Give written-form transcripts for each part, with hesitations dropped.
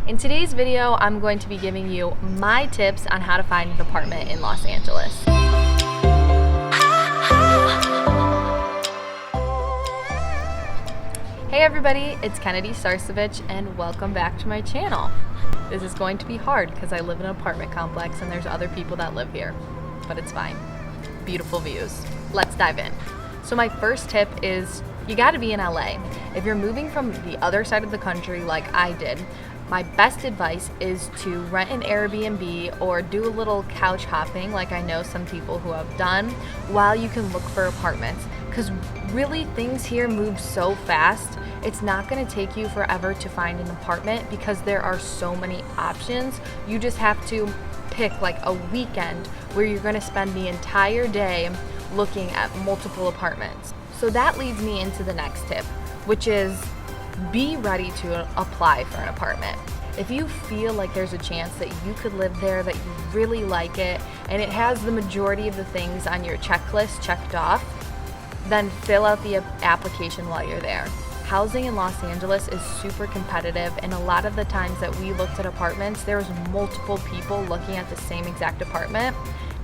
In today's video, I'm going to be giving you my tips on how to find an apartment in Los Angeles. Hey everybody, it's Starcevich and welcome back to my channel. This is going to be hard because I live in an apartment complex and there's other people that live here, but it's fine. Beautiful views. Let's dive in. So my first tip is you gotta be in LA. If you're moving from the other side of the country like I did, my best advice is to rent an Airbnb or do a little couch hopping like I know some people who have done while you can look for apartments. Because really things here move so fast, it's not gonna take you forever to find an apartment because there are so many options. You just have to pick like a weekend where you're gonna spend the entire day looking at multiple apartments. So that leads me into the next tip, which is be ready to apply for an apartment. If you feel like there's a chance that you could live there, that you really like it, and it has the majority of the things on your checklist checked off, then fill out the application while you're there. Housing in Los Angeles is super competitive, and a lot of the times that we looked at apartments, there was multiple people looking at the same exact apartment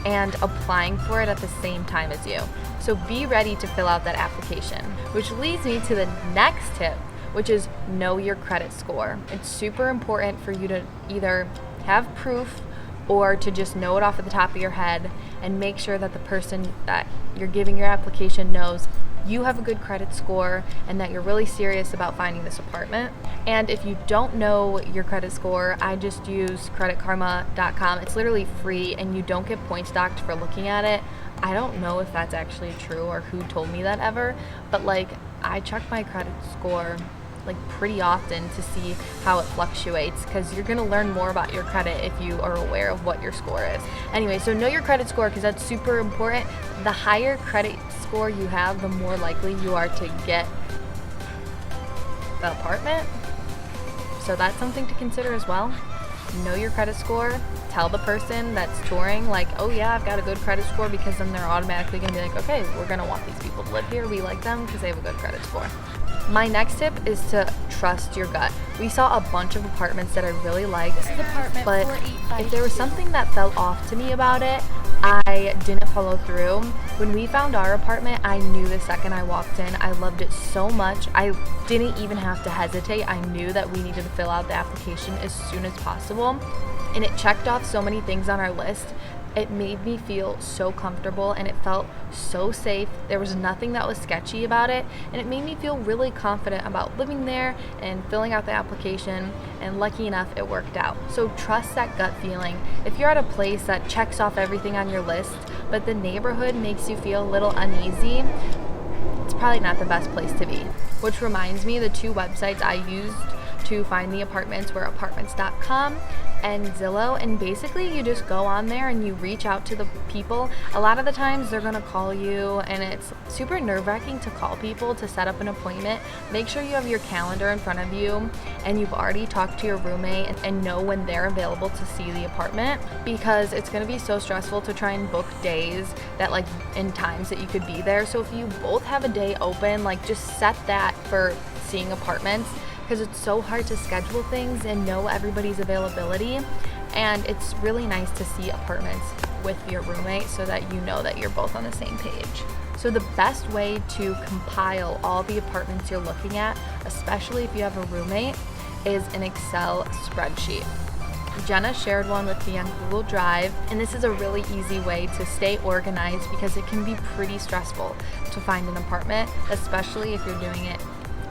and applying for it at the same time as you. So be ready to fill out that application. Which leads me to the next tip, which is know your credit score. It's super important for you to either have proof or to just know it off at the top of your head and make sure that the person that you're giving your application knows you have a good credit score and that you're really serious about finding this apartment. And if you don't know your credit score, I just use creditkarma.com. It's literally free and you don't get points docked for looking at it. I don't know if that's actually true or who told me that ever, but like I check my credit score like pretty often to see how it fluctuates because you're gonna learn more about your credit if you are aware of what your score is. Anyway, so know your credit score because that's super important. The higher credit score you have, the more likely you are to get the apartment. So that's something to consider as well. Know your credit score. Tell the person that's touring like, oh yeah, I've got a good credit score, because then they're automatically gonna be like, okay, we're gonna want these people to live here. We like them because they have a good credit score. My next tip is to trust your gut. We saw a bunch of apartments that I really liked, but if there was something that felt off to me about it, I didn't follow through. When we found our apartment, I knew the second I walked in. I loved it so much. I didn't even have to hesitate. I knew that we needed to fill out the application as soon as possible. And it checked off so many things on our list. It made me feel so comfortable and it felt so safe. There was nothing that was sketchy about it, and it made me feel really confident about living there and filling out the application, and lucky enough it worked out. So trust that gut feeling. If you're at a place that checks off everything on your list, but the neighborhood makes you feel a little uneasy, it's probably not the best place to be. Which reminds me, the two websites I used to find the apartments were apartments.com and Zillow, and basically you just go on there and you reach out to the people. A lot of the times they're gonna call you, and it's super nerve-wracking to call people to set up an appointment. Make sure you have your calendar in front of you and you've already talked to your roommate and know when they're available to see the apartment, because it's gonna be so stressful to try and book days that like in times that you could be there. So if you both have a day open, like just set that for seeing apartments, because it's so hard to schedule things and know everybody's availability, and it's really nice to see apartments with your roommate so that you know that you're both on the same page. So the best way to compile all the apartments you're looking at, especially if you have a roommate, is an Excel spreadsheet. Jenna shared one with me on Google Drive, and this is a really easy way to stay organized because it can be pretty stressful to find an apartment, especially if you're doing it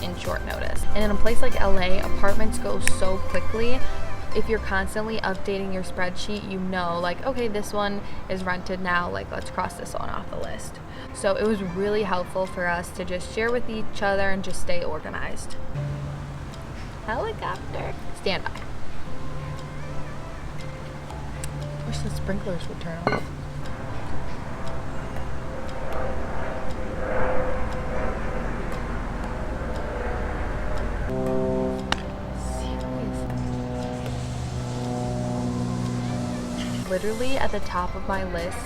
in short notice. And in a place like LA, apartments go so quickly. If you're constantly updating your spreadsheet, you know like, okay, this one is rented now, like let's cross this one off the list. So it was really helpful for us to just share with each other and just stay organized. Helicopter, stand by. Wish the sprinklers would turn off. Literally at the top of my list.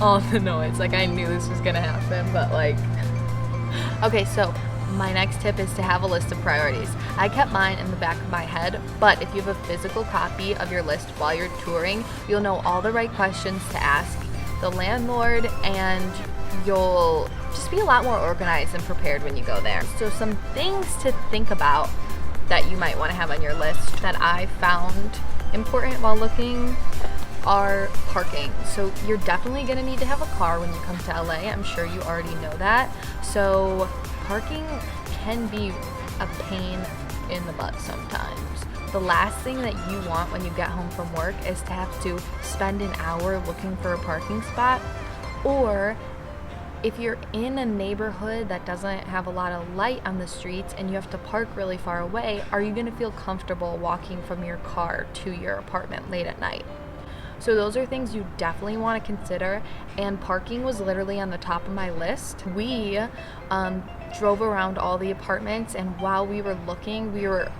Oh no, it's like I knew this was gonna happen, but like, okay, so My next tip is to have a list of priorities. I kept mine in the back of my head, but if you have a physical copy of your list while you're touring, you'll know all the right questions to ask the landlord, and you'll just be a lot more organized and prepared when you go there. So some things to think about that you might want to have on your list that I found important while looking are parking. So you're definitely going to need to have a car when you come to LA. I'm sure you already know that. So parking can be a pain in the butt sometimes. The last thing that you want when you get home from work is to have to spend an hour looking for a parking spot, or if you're in a neighborhood that doesn't have a lot of light on the streets and you have to park really far away, are you going to feel comfortable walking from your car to your apartment late at night? So those are things you definitely want to consider, and parking was literally on the top of my list. We drove around all the apartments, and while we were looking, we were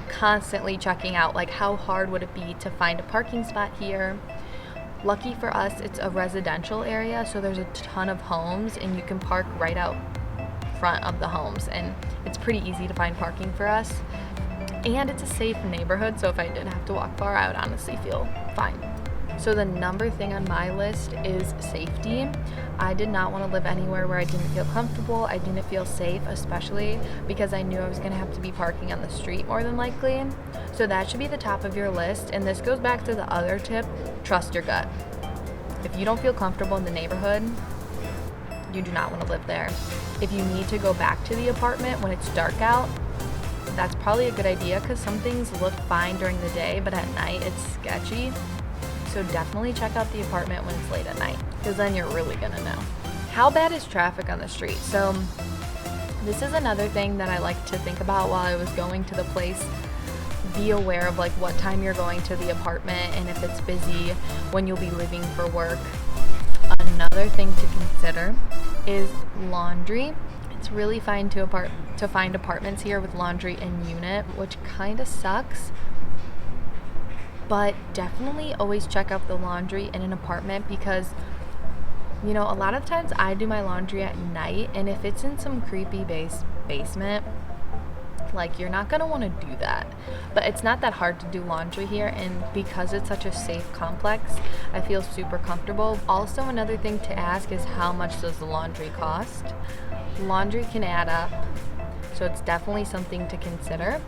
constantly checking out, like, how hard would it be to find a parking spot here. Lucky for us, it's a residential area, so there's a ton of homes and you can park right out front of the homes, and it's pretty easy to find parking for us. And it's a safe neighborhood, so if I did have to walk far, I would honestly feel fine. So the number thing on my list is safety. I did not want to live anywhere where I didn't feel comfortable, I didn't feel safe, especially because I knew I was going to have to be parking on the street more than likely. So that should be the top of your list, and this goes back to the other tip, trust your gut. If you don't feel comfortable in the neighborhood, you do not want to live there. If you need to go back to the apartment when it's dark out, that's probably a good idea, because some things look fine during the day, but at night it's sketchy. So definitely check out the apartment when it's late at night, because then you're really gonna know. How bad is traffic on the street? So this is another thing that I like to think about while I was going to the place. Be aware of like what time you're going to the apartment and if it's busy when you'll be leaving for work. Another thing to consider is laundry. It's really fine to find apartments here with laundry in unit, which kind of sucks. But definitely always check out the laundry in an apartment, because, you know, a lot of times I do my laundry at night, and if it's in some creepy basement, like, you're not going to want to do that. But it's not that hard to do laundry here, and because it's such a safe complex, I feel super comfortable. Also, another thing to ask is, how much does the laundry cost? Laundry can add up, so it's definitely something to consider.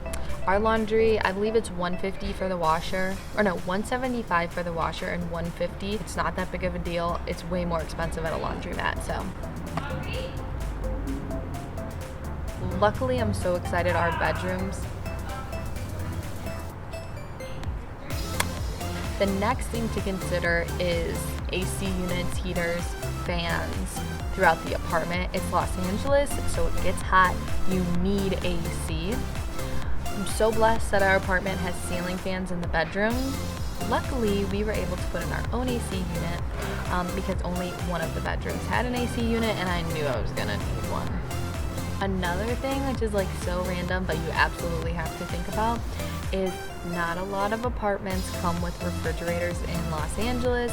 Our laundry, I believe it's $150 for the washer, or no, $175 for the washer and $150. It's not that big of a deal. It's way more expensive at a laundromat, so. Luckily, I'm so excited, our bedrooms. The next thing to consider is AC units, heaters, fans throughout the apartment. It's Los Angeles, so it gets hot. You need AC. I'm so blessed that our apartment has ceiling fans in the bedroom. Luckily, we were able to put in our own AC unit because only one of the bedrooms had an AC unit, and I knew I was gonna need one. Another thing, which is like so random, but you absolutely have to think about, is not a lot of apartments come with refrigerators in Los Angeles.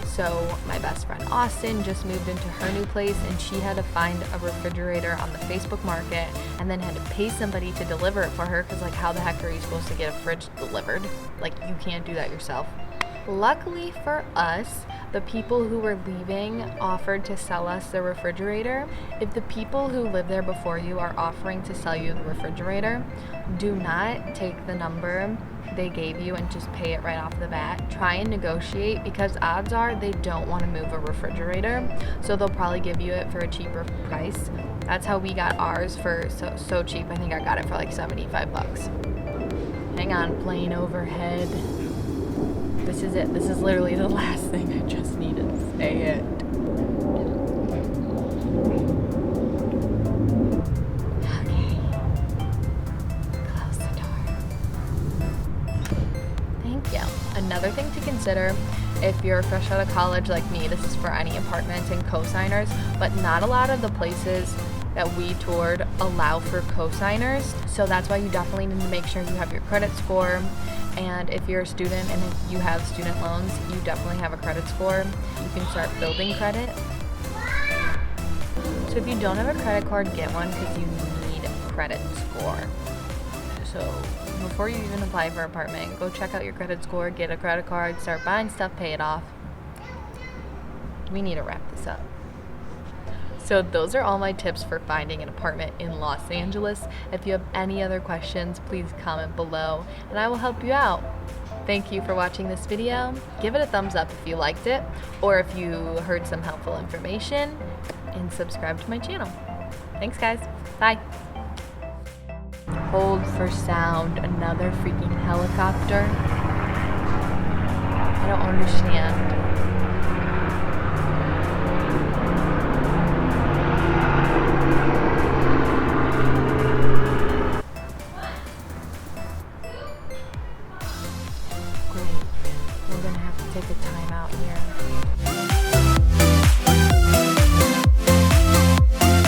So my best friend Austin just moved into her new place, and she had to find a refrigerator on the Facebook market and then had to pay somebody to deliver it for her, because like, how the heck are you supposed to get a fridge delivered? Like, you can't do that yourself. Luckily for us, the people who were leaving offered to sell us the refrigerator. If the people who live there before you are offering to sell you the refrigerator, do not take the number they gave you and just pay it right off the bat. Try and negotiate, because odds are they don't want to move a refrigerator, so they'll probably give you it for a cheaper price. That's how we got ours for so cheap. I think I got it for like $75. Hang on, plane overhead. This is it. This is literally the last thing I just needed to say it. Okay. Close the door. Thank you. Another thing to consider, if you're fresh out of college like me, this is for any apartments and co-signers, but not a lot of the places that we toured allow for co-signers. So that's why you definitely need to make sure you have your credit score. And if you're a student and if you have student loans, you definitely have a credit score. You can start building credit. So if you don't have a credit card, get one, because you credit score. So before you even apply for an apartment, go check out your credit score, get a credit card, start buying stuff, pay it off. We need to wrap this up. So those are all my tips for finding an apartment in Los Angeles. If you have any other questions, please comment below and I will help you out. Thank you for watching this video. Give it a thumbs up if you liked it or if you heard some helpful information, and subscribe to my channel. Thanks guys. Bye. Hold for sound. Another freaking helicopter. I don't understand.